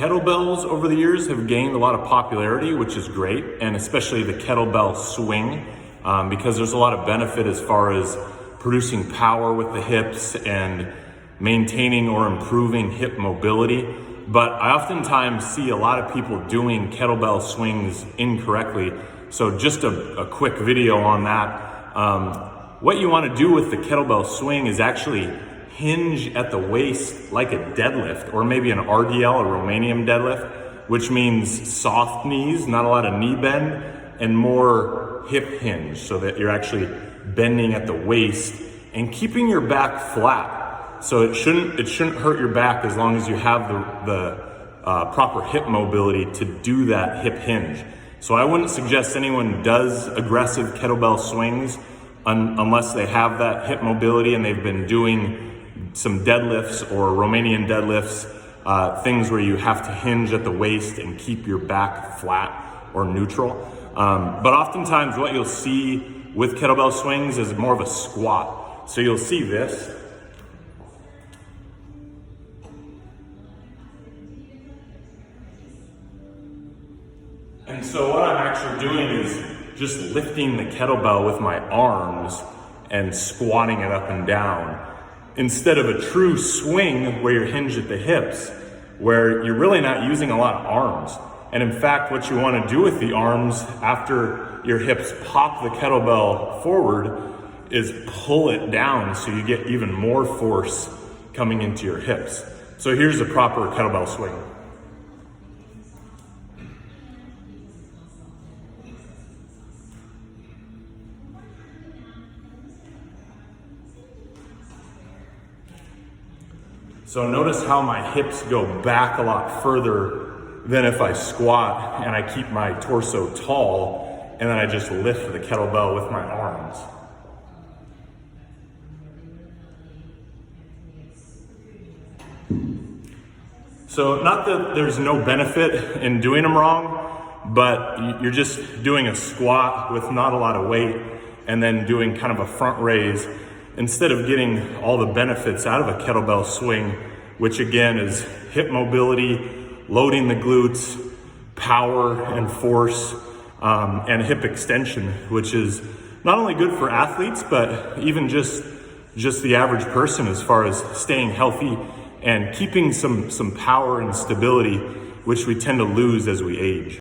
Kettlebells over the years have gained a lot of popularity, which is great, and especially the kettlebell swing, because there's a lot of benefit as far as producing power with the hips and maintaining or improving hip mobility. But I oftentimes see a lot of people doing kettlebell swings incorrectly. So just a quick video on that. What you want to do with the kettlebell swing is actually hinge at the waist like a deadlift, or maybe an RDL, a Romanian deadlift, which means soft knees, not a lot of knee bend, and more hip hinge, so that you're actually bending at the waist and keeping your back flat. So it shouldn't hurt your back as long as you have the proper hip mobility to do that hip hinge. So I wouldn't suggest anyone does aggressive kettlebell swings unless they have that hip mobility and they've been doing some deadlifts or Romanian deadlifts, things where you have to hinge at the waist and keep your back flat or neutral. But oftentimes what you'll see with kettlebell swings is more of a squat. So you'll see this. And so what I'm actually doing is just lifting the kettlebell with my arms and squatting it up and down, instead of a true swing where you're hinged at the hips, where you're really not using a lot of arms. And in fact, what you want to do with the arms after your hips pop the kettlebell forward is pull it down so you get even more force coming into your hips. So here's a proper kettlebell swing. So notice how my hips go back a lot further than if I squat and I keep my torso tall and then I just lift the kettlebell with my arms. So not that there's no benefit in doing them wrong, but you're just doing a squat with not a lot of weight and then doing kind of a front raise, instead of getting all the benefits out of a kettlebell swing, which again is hip mobility, loading the glutes, power and force, and hip extension, which is not only good for athletes, but even just the average person as far as staying healthy and keeping some power and stability, which we tend to lose as we age.